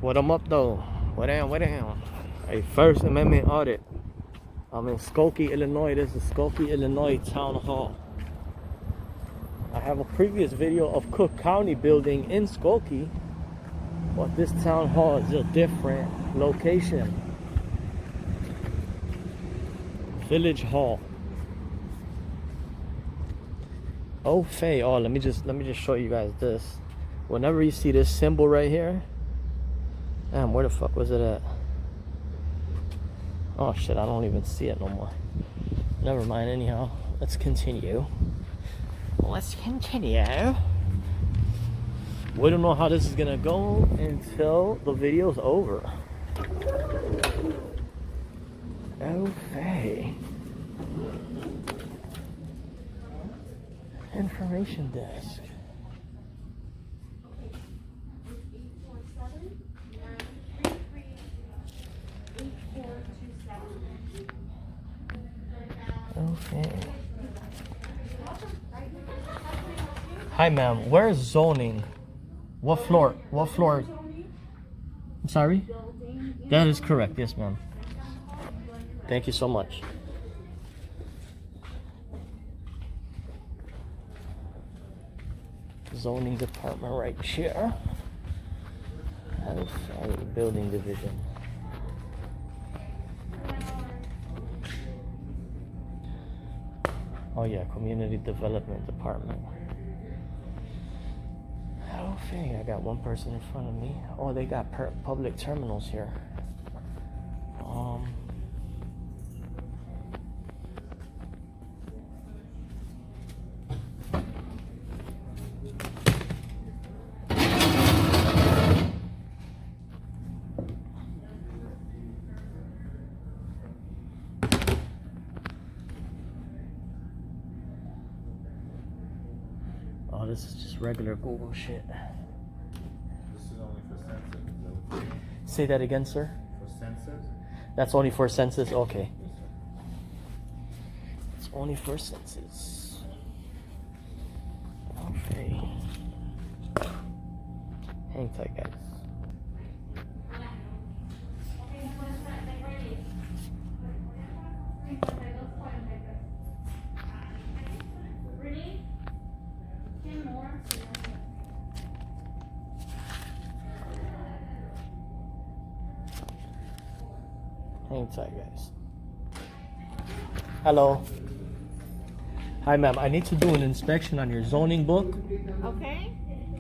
What I'm up though? What down? A First Amendment audit. I'm in Skokie, Illinois. This is Skokie, Illinois Town Hall. I have a previous video of Cook County building in Skokie, but this town hall is a different location. Village Hall. Oh, Faye. Oh, let me just show you guys this. Whenever you see this symbol right here, damn, where the fuck was it at? Oh shit, I don't even see it no more. Never mind. Anyhow, let's continue. We don't know how this is gonna go until the video's over. Okay. Information desk. Okay. Hi, ma'am. Where is zoning? What floor? What floor? I'm sorry? That is correct. Yes, ma'am. Thank you so much. Zoning department right here. Building division. Oh yeah, community development department. Okay, I got one person in front of me. Oh, they got public terminals here. Oh, this is just regular Google shit. This is only for census. Say that again, sir. For census? That's only for census? Okay. It's only for census. Okay. Hang tight, guys. Hang tight, guys. Hello. Hi, ma'am. I need to do an inspection on your zoning book. Okay.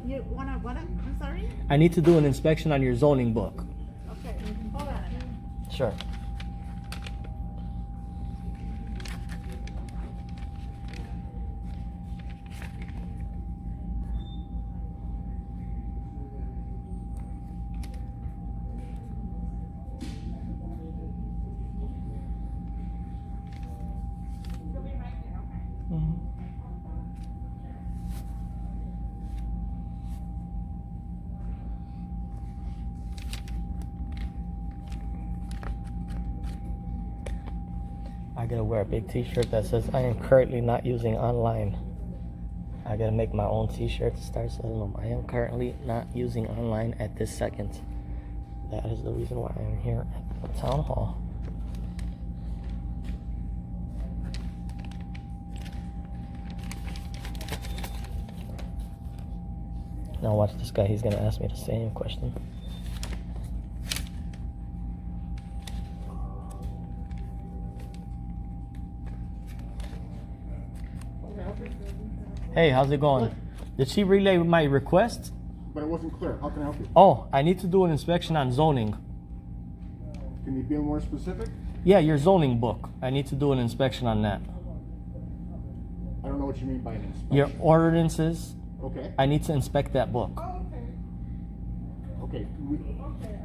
You wanna what? I'm sorry? I need to do an inspection on your zoning book. Okay. Hold on a minute. Sure. You'll be right here, okay? I gotta wear a big t-shirt that says I am currently not using online. I gotta make my own t-shirt to start selling them. I am currently not using online at this second. That is the reason why I am here at the town hall. Now watch this guy, he's gonna ask me the same question. Hey, how's it going? Did she relay my request? But it wasn't clear. How can I help you? Oh, I need to do an inspection on zoning. Can you be more specific? Yeah, your zoning book. I need to do an inspection on that. I don't know what you mean by an inspection. Your ordinances, Okay. I need to inspect that book. Okay.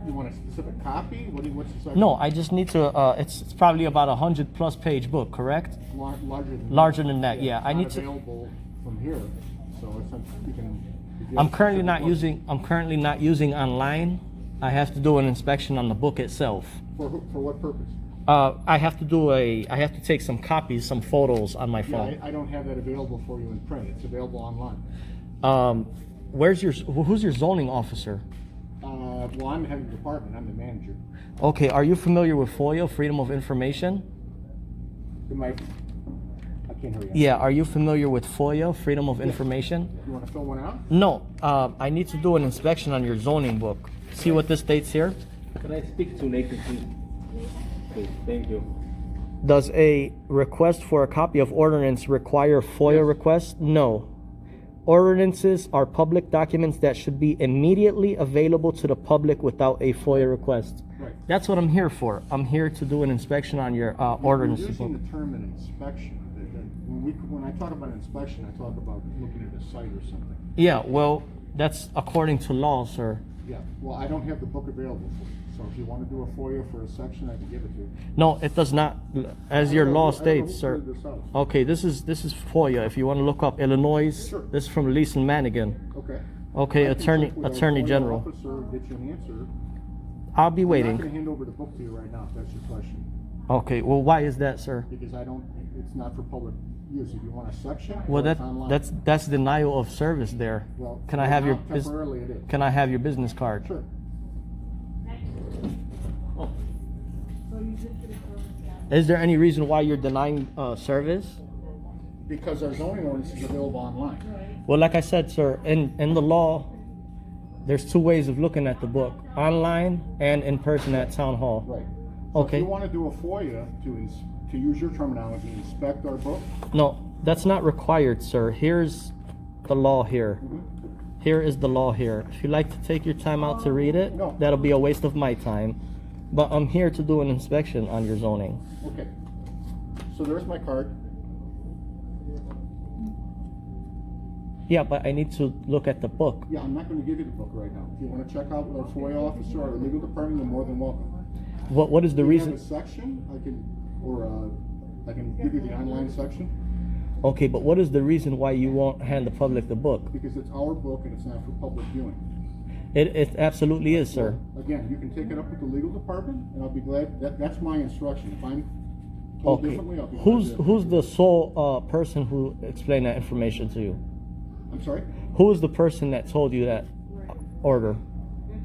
You want a specific copy? What's the size? No, I just need to, it's probably about 100+ page book, correct? Larger than Larger than that, yeah. It's I not need to. available from here, so it's you can. if you I'm have currently specific not using online. I have to do an inspection on the book itself. For what purpose? I have to take some copies, some photos on my Yeah, phone. I don't have that available for you in print. It's available online. Who's your zoning officer? Well, I'm the head of the department. I'm the manager. Okay, are you familiar with FOIA, Freedom of Information? I can't hear you. Yeah, are you familiar with FOIA, Freedom of Information? You want to fill one out? No, I need to do an inspection on your zoning book. See what this states here? Can I speak to Nathan, please? Please, thank you. Does a request for a copy of ordinance require FOIA request? No. Ordinances are public documents that should be immediately available to the public without a FOIA request. Right. That's what I'm here for. I'm here to do an inspection on your ordinance You're book. using the term an inspection. When I talk about inspection, I talk about looking at a site or something. Yeah, well, that's according to law, sir. Yeah, well, I don't have the book available for you. So if you want to do a FOIA for a section, I can give it to you. No, it does not, as your law states, sir. This out. Okay, this is FOIA. If you want to look up Illinois, Sure. this is from Leeson Manigan. Okay. Okay, I can check with our Attorney FOIA General. Officer, get you an answer. I'll be I'm not waiting. going to hand over the book to you right now, if that's your question. Okay, well, why is that, sir? Because it's not for public use. If you want a section, Well, or it's online. that's denial of service there. Well, Can I have your now, temporarily it is. Can I have your business card? Sure. Oh. Is there any reason why you're denying service? Because our zoning ordinance is available online. Well, like I said, sir, in the law, there's two ways of looking at the book: online and in person at town hall. Right. So Okay. if you want to do a FOIA to use your terminology, inspect our book. No, that's not required, sir. Here's the law here. Here is the law here. If you'd like to take your time out to read it, No. that'll be a waste of my time. But I'm here to do an inspection on your zoning. Okay. So there's my card. Yeah, but I need to look at the book. Yeah, I'm not going to give you the book right now. If you want to check out with our FOIA officer or our legal department, you're more than welcome. What is the If you reason? have a section, I can give you the online section Okay, but what is the reason why you won't hand the public the book? because it's our book and it's not for public viewing. It absolutely is, sir. Again, you can take it up with the legal department, and I'll be glad. That's my instruction. If I'm told Okay. differently, I'll be glad Who's to- who's the sole person who explained that information to you? I'm sorry. Who is the person that told you that order?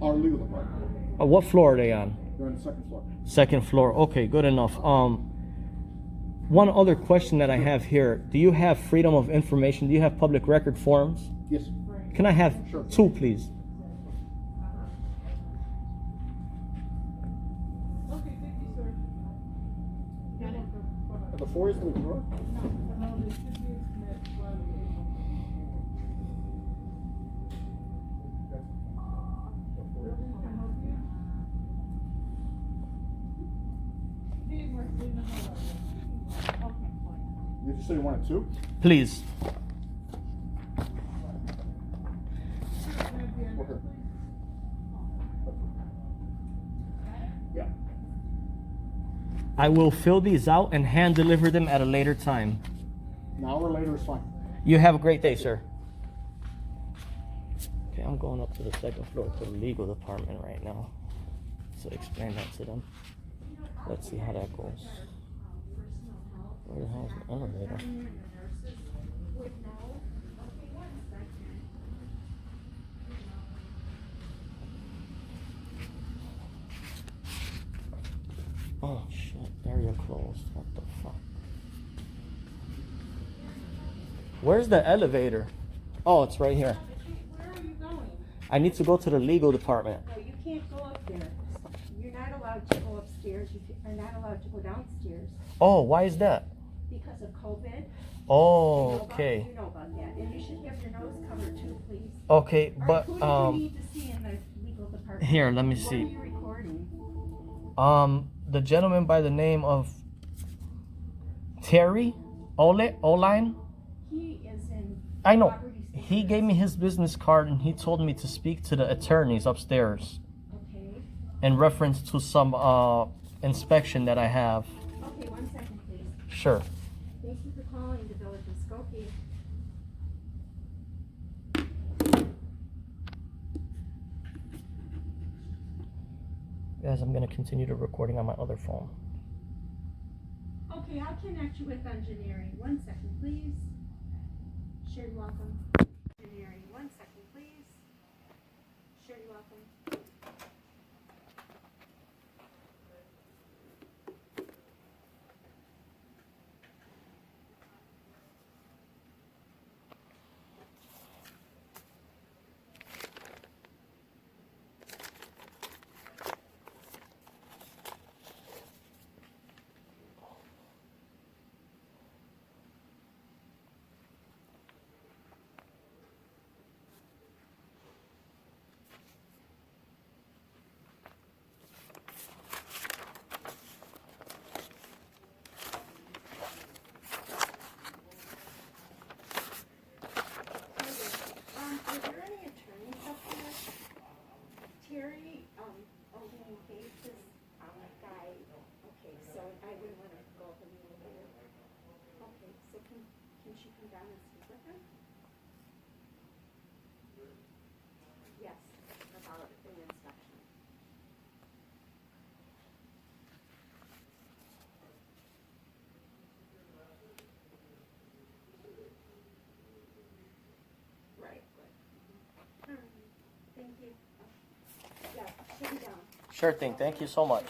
Our legal department. What floor are they on? They're on the second floor. Second floor. Okay, good enough. One other question that I have here: do you have freedom of information? Do you have public record forms? Yes. Can I have Sure. 2, please? The FOIA's in the drawer. Did you say you wanted 2? Please. For her. Yeah. I will fill these out and hand deliver them at a later time. An hour later is fine. You have a great day, sir. Okay, I'm going up to the second floor to the legal department right now to explain that to them. Let's see how that goes. Where the hell is the elevator? Oh shit, area closed. What the fuck? Where's the elevator? Oh, it's right here. Where are you going? I need to go to the legal department. No, you can't go up there. You're not allowed to go upstairs. You are not allowed to go downstairs Oh, why is that? because of COVID. Oh, You know about- okay. You know about that. And you should have your nose covered too, please. Okay, All but right, who do you need to see in the legal department? here, let me What are see. you recording? The gentleman by the name of Terry Oline. He is in. I know. property He standards. gave me his business card and he told me to speak to the attorneys upstairs Okay. in reference to some inspection that I have. Okay, 1 second, please. Sure. Thank you for calling the Village of Skokie. Guys, I'm gonna continue the recording on my other phone. Okay, I'll connect you with engineering. 1 second, please. Sure, you're welcome. Engineering. 1 second, please. Sure, you're welcome. Sure thing. Thank you so much.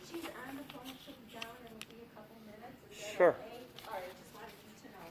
She's on the phone, she'll be down, it'll be a couple minutes. Is that Sure. okay? All right, just wanted you to know.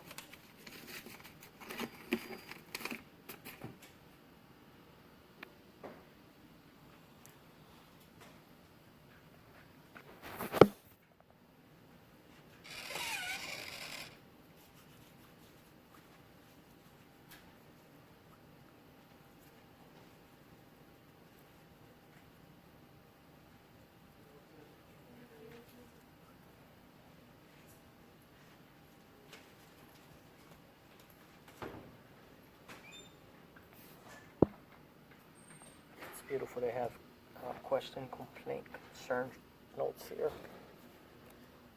It's beautiful. They have question, complaint, concern notes here.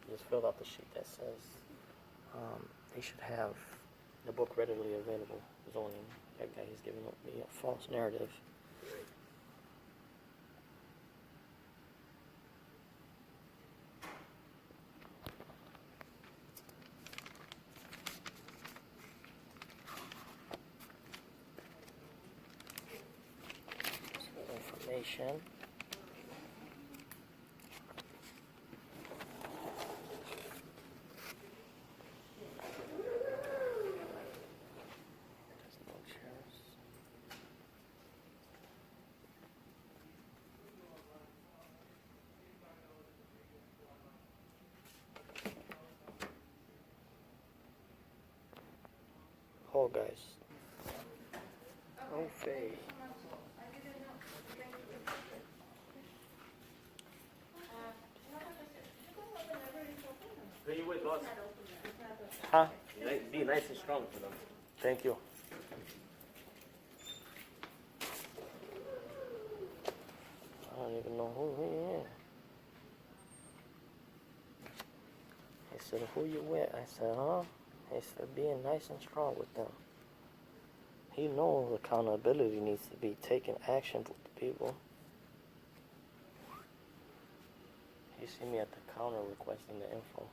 You just filled out the sheet that says they should have the book readily available. Zoning. That guy, he's giving me a false narrative. Information. There's no chairs. Oh, guys. Okay. Who you with, boss? Huh? Be nice and strong for them. Thank you. I don't even know who he is. He said, who you with? I said, huh? He said, being nice and strong with them. He knows accountability needs to be taken action with the people. He see me at the counter requesting the info.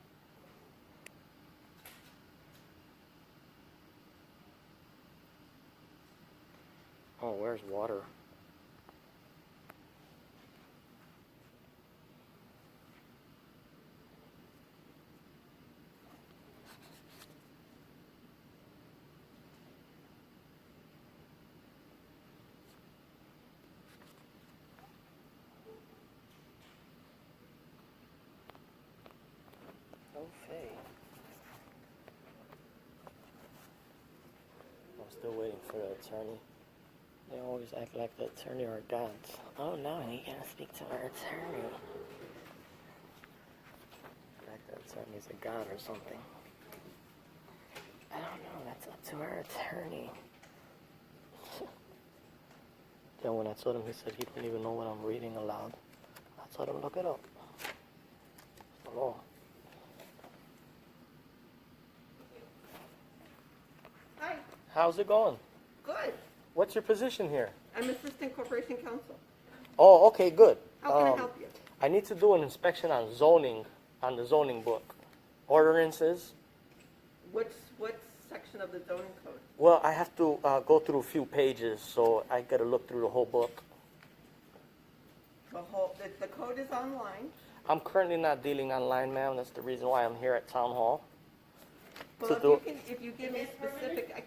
Oh, where's water? Okay. I'm still waiting for the attorney. They always act like the attorney are gods. Oh no, you gotta speak to our attorney. Like the attorney's a god or something. I don't know, that's up to our attorney. Then when I told him, he said he didn't even know what I'm reading aloud. I told him, look it up. It's the law. Hi, How's it going? good. What's your position here? I'm Assistant Corporation Counsel. Oh, okay, good. How can I help you? I need to do an inspection on zoning, on the zoning book. Ordinances. What section of the zoning code? Well, I have to go through a few pages, so I got to look through the whole book. The code is online. I'm currently not dealing online, ma'am. That's the reason why I'm here at Town Hall. Well, if you give me specific, I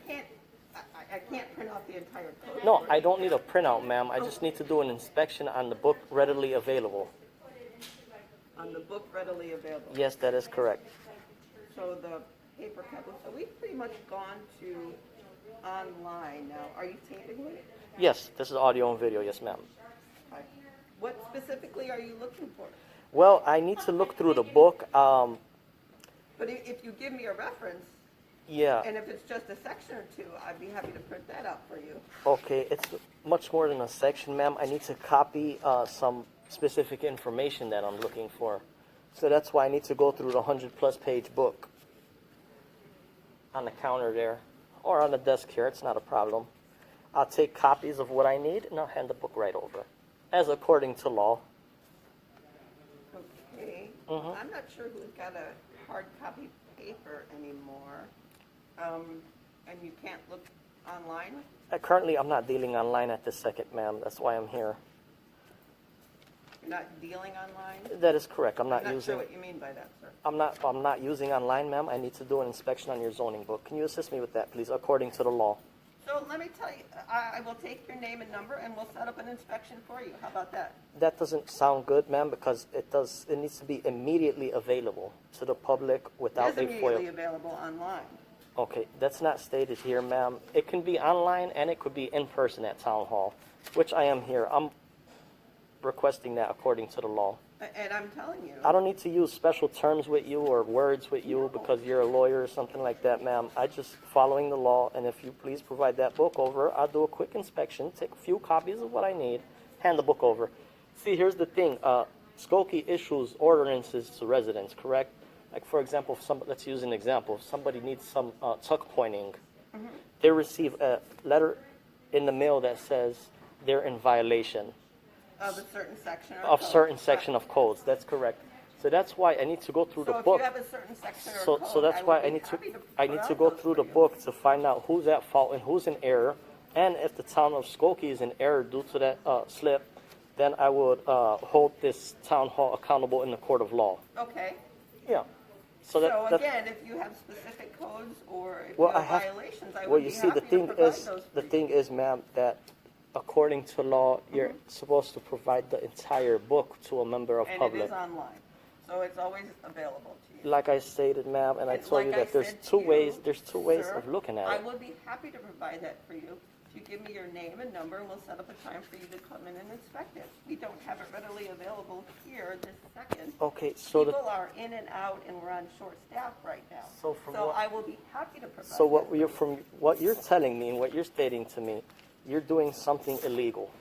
can't print out the entire code. No, I don't need a printout, ma'am. I just need to do an inspection on the book readily available. On the book readily available. Yes, that is correct. So the paper copy, so we've pretty much gone to online now. Are you taping me? Yes, this is audio and video. Yes, ma'am. Okay. What specifically are you looking for? Well, I need to look through the book. But if you give me a reference, Yeah. and if it's just a section or two, I'd be happy to print that out for you. Okay, it's much more than a section, ma'am. I need to copy some specific information that I'm looking for. So that's why I need to go through the 100-plus page book on the counter there, or on the desk here. It's not a problem. I'll take copies of what I need, and I'll hand the book right over, as according to law. Okay. Mhm. I'm not sure who's got a hard copy paper anymore. And you can't look online? Currently, I'm not dealing online at this second, ma'am. That's why I'm here. You're not dealing online? That is correct. I'm not I'm not using. sure what you mean by that, sir. I'm not using online, ma'am. I need to do an inspection on your zoning book. Can you assist me with that, please, according to the law? So let me tell you, I will take your name and number and we'll set up an inspection for you. How about that? That doesn't sound good, ma'am, because it needs to be immediately available to the public It without is a immediately FOIA. available online. Okay, that's not stated here, ma'am. It can be online and it could be in person at Town Hall, which I am here. I'm requesting that according to the law. And I'm telling you. I don't need to use special terms with you or words with you because you're a lawyer or something like that, ma'am. I just following the law, and if you please provide that book over, I'll do a quick inspection, take a few copies of what I need, hand the book over. See, here's the thing. Skokie issues ordinances to residents, correct? Like, for example, let's use an example. If somebody needs some tuck pointing, they receive a letter in the mail that says they're in violation Of a certain section or of code. certain section of codes. That's correct. So that's why I need to go through the So if book. you have a certain section or So code, that's why I need to go through the book to find out who's at fault and who's in error, and if the town of Skokie is in error due to that slip, then I would hold this town hall accountable in the court of law. Okay. Yeah. So that's again, if you have specific codes or if well, you I have have. violations, I Well, would you be see, the happy to thing provide is, those the for you. thing is, ma'am, that according to law, you're supposed to provide the entire book to a member of And public. it is online, so it's always available to you. Like I stated, ma'am, and I And told you like I that there's said to two you, ways. There's two ways sir, of looking at I it. will be happy to provide that for you. If you give me your name and number, and we'll set up a time for you to come in and inspect it. We don't have it readily available here this second. Okay, so the People are in and out, and we're on short staff right now. So from So what- I will be happy to provide so what that for you're you. from what you're telling me and what you're stating to me, you're doing something illegal.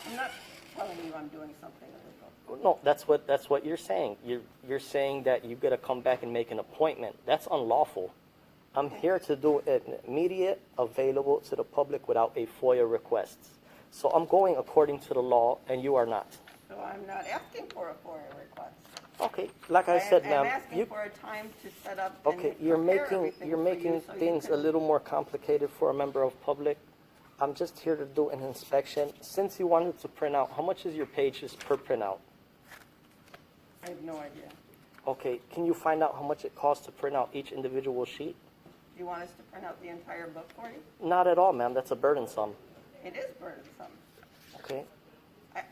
I'm not telling you I'm doing something illegal. No, that's what you're saying. You're saying that you got to come back and make an appointment. That's unlawful. I'm here to do it immediate, available to the public without a FOIA request. So I'm going according to the law, and you are not. So I'm not asking for a FOIA request. Okay, like I said, I'm ma'am, asking you for a time to set up and okay? prepare You're making everything you're for making you so you things a can- little more complicated for a member of public. I'm just here to do an inspection. Since you wanted to print out, how much is your pages per printout? I have no idea. Okay, can you find out how much it costs to print out each individual sheet? Do you want us to print out the entire book for you? Not at all, ma'am. That's a burdensome. It is burdensome. Okay.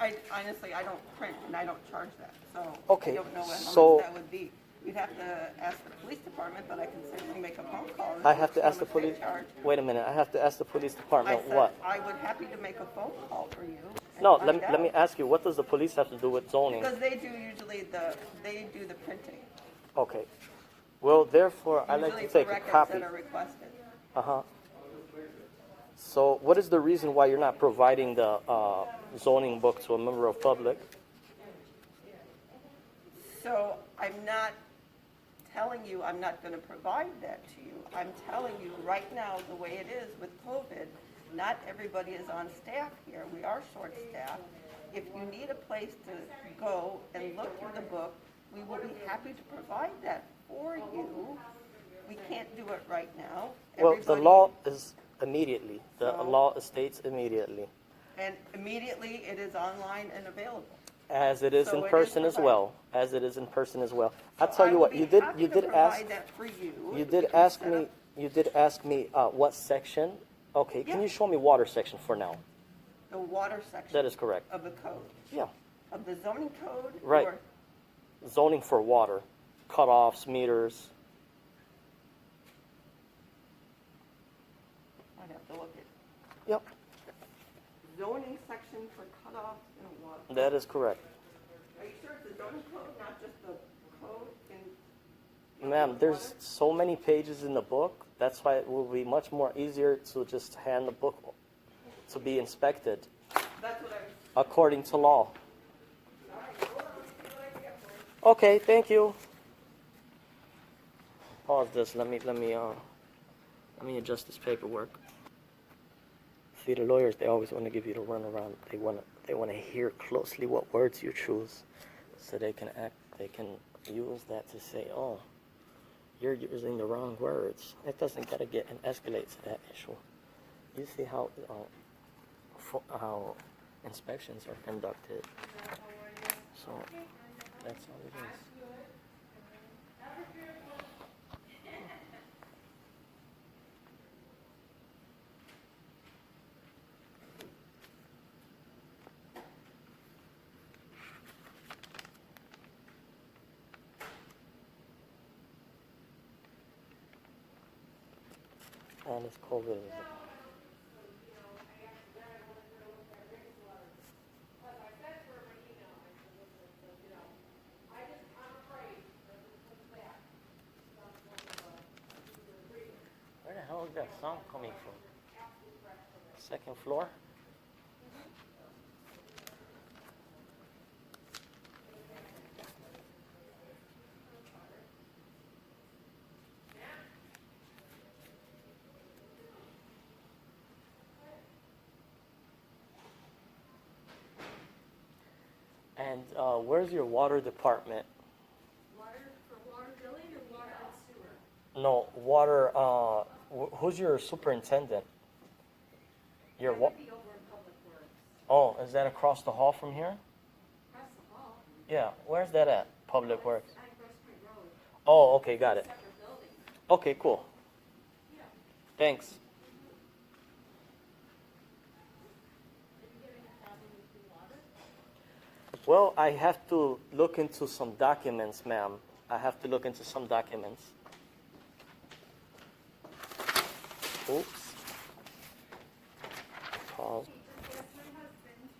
I honestly, I don't print and I don't charge that, so Okay, I don't know how so- much that would be. You'd have to ask the police department, but I can certainly make a phone call. and I have see to how ask the much they police. charge. Wait a minute. I have to ask the police I department said what? I would happy to make a phone call for you. and No, find let me out. ask you. What does the police have to do with zoning? Because they do usually they do the printing. Okay. Well, therefore, I'd like Usually to for take a records copy. that are requested. Uh-huh. So what is the reason why you're not providing the zoning book to a member of public? So I'm not telling you I'm not going to provide that to you. I'm telling you right now, the way it is with COVID, not everybody is on staff here. We are short-staffed. If you need a place to go and look through the book, we will be happy to provide that for you. We can't do it right now. Well, the Everybody- law is immediately. The So- law states immediately. And immediately, it is online and available. As it is So in it is person as provided. well. As it is in person as well. I'll So tell I you will what, be you did happy to ask provide that for you. you If did can ask set me up- you did ask me what section. Okay, can Yeah. you show me water section for now? The water section. That is correct. Of the code, Yeah. of the zoning code? Right. Or- Zoning for water. Cutoffs, meters. I'd have to look at Yep. zoning section for cutoffs and water. That is correct. Are you sure it's the zoning code, not just the code in? Ma'am, there's so many pages in the book. That's why it will be much more easier to just hand the book to be inspected That's what I was. according to law. Okay, thank you. Pause this. Let me adjust this paperwork. See, the lawyers, they always want to give you the runaround. They want to hear closely what words you choose, so they can use that to say, oh, you're using the wrong words. It doesn't gotta get and escalate to that issue. You see how inspections are conducted. So that's all it is. And it's COVID. Where the hell is that sound coming from? Second floor? And where's your water department? Water for water billing or water and sewer? No, water, who's your superintendent? Your That what? would be over in Public Works. Oh, is that across the hall from here? Across the hall. Yeah, where's that at? Public Works. On Grosse Point Road. Oh, okay, got it. Separate building. Okay, cool. Yeah. Thanks. Are you having a problem with the water? Well, I have to look into some documents, ma'am. I have to look into some documents. Oops. Pause. That's my husband.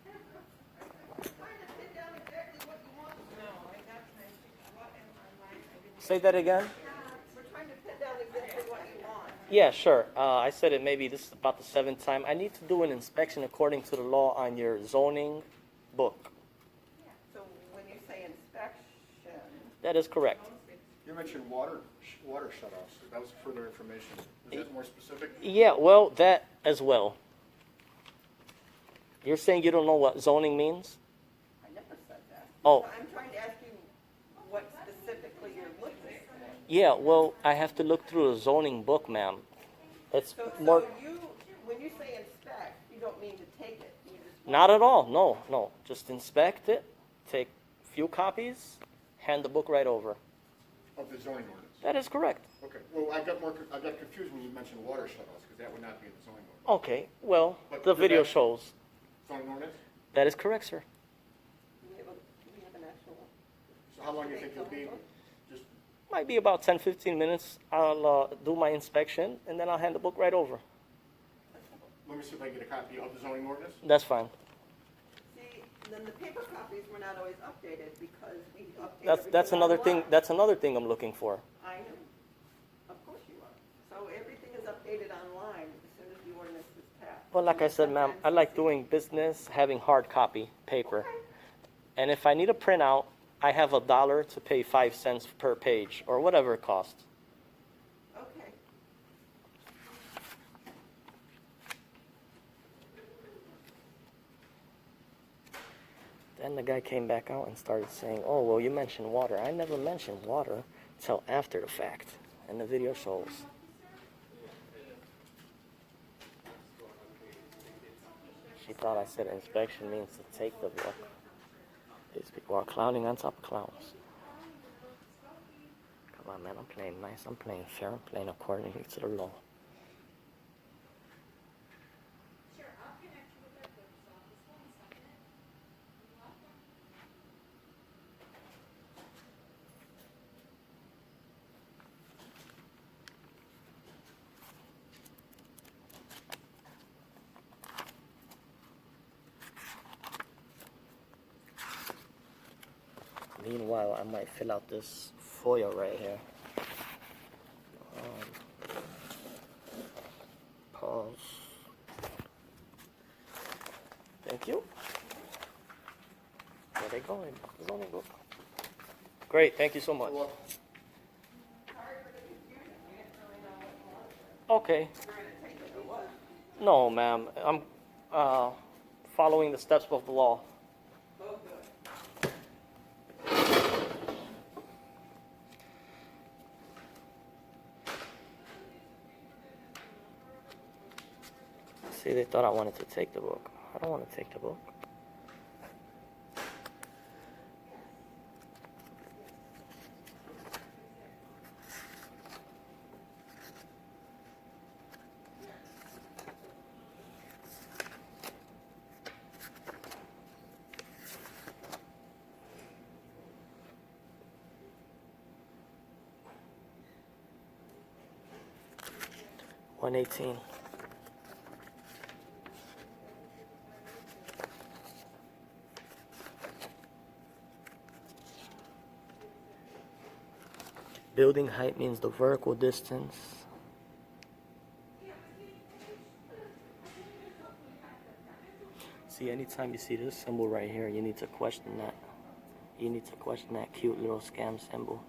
Say that again? We're trying to pin down exactly what you want. Yeah, sure. I said it maybe this is about the seventh time. I need to do an inspection according to the law on your zoning book. So when you say inspection, That is correct. You mentioned water shutoffs. That was further information. Is that more specific? Yeah, well, that as well. You're saying you don't know what zoning means? I never said that. Oh. So I'm trying to ask you what specifically you're looking for. Yeah, well, I have to look through the zoning book, ma'am. It's So more... you, when you say inspect, you don't mean to take it. You just Not at all. No. Just inspect it, take a few copies, hand the book right over. Of the zoning ordinance? That is correct. Okay, well, I got confused when you mentioned water shutoffs, because that would not be in the zoning ordinance. Okay, well, But the did video that- shows. Zoning ordinance? That is correct, sir. we have an actual. So how long do you think you'll be, just, Might be about 10, 15 minutes. I'll do my inspection, and then I'll hand the book right over. let me see if I can get a copy of the zoning ordinance? That's fine. See, then the paper copies were not always updated because we update That's everything another thing. online. That's another thing I'm looking for. I know. Of course you are. So everything is updated online as soon as the ordinance is passed. Well, like I said, ma'am, I like doing business having hard copy paper. Okay. And if I need a printout, I have $1 to pay 5 cents per page or whatever it costs. Okay. Then the guy came back out and started saying, oh, well, you mentioned water. I never mentioned water till after the fact. And the video shows. She thought I said inspection means to take the book. These people are clowning on top of clowns. Come on, man, I'm playing nice, I'm playing fair, I'm playing according to the law. Meanwhile, I might fill out this FOIA right here. Pause. Thank you. Where they going? Zoning book. Great, thank you so much. Okay. No, ma'am. I'm following the steps of the law. See, they thought I wanted to take the book. I don't want to take the book. $118. Building height means the vertical distance. See, anytime you see this symbol right here, you need to question that. You need to question that cute little scam symbol.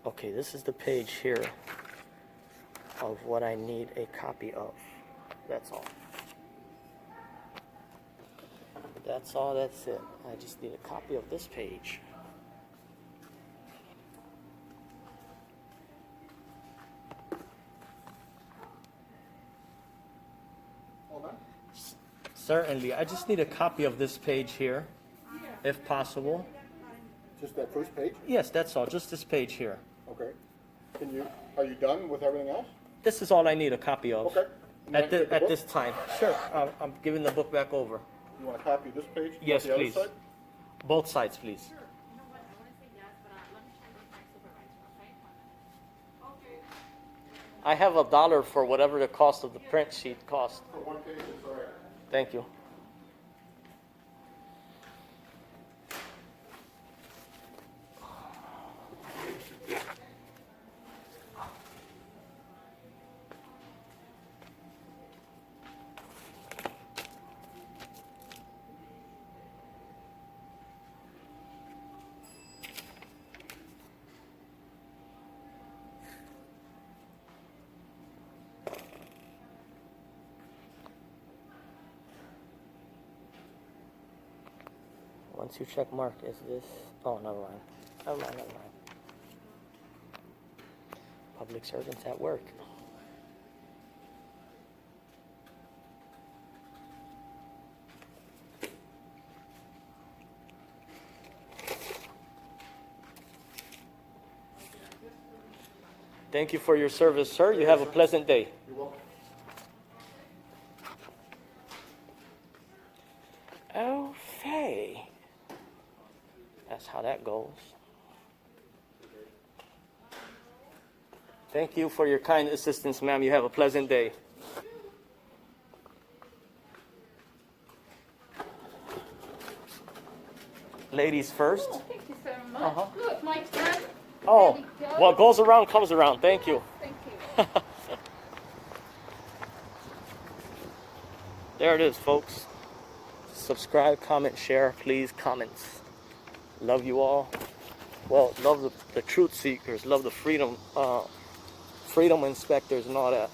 Okay, this is the page here of what I need a copy of. That's all. That's all, that's it. I just need a copy of this page. Hold on. Certainly, I just need a copy of this page here, if possible. Just that first page? Yes, that's all, just this page here. Okay. Are you done with everything else? This is all I need a copy of. Okay. At this time. Sure, I'm giving the book back over. You want a copy of this page? Yes, The other please. side? Both sides, please. You know what, I wanna say yes, but let me check with my supervisor, okay? Okay. I have $1 for whatever the cost of the print sheet cost. For one page, it's all right. Thank you. Once you check mark, is this? Oh, never mind. Never mind, never mind. Public servants at work. Thank you for your service, sir. You have a pleasant day. You're welcome. Okay. That's how that goes. Thank you for your kind assistance, ma'am. You have a pleasant day. Ladies first. Oh, thank you so much. Uh-huh. Look, my turn. Oh, Ready, go. what goes around comes around. Thank you. Thank you. There it is, folks. Subscribe, comment, share, please, comments. Love you all. Well, love the truth seekers, love the freedom inspectors and all that.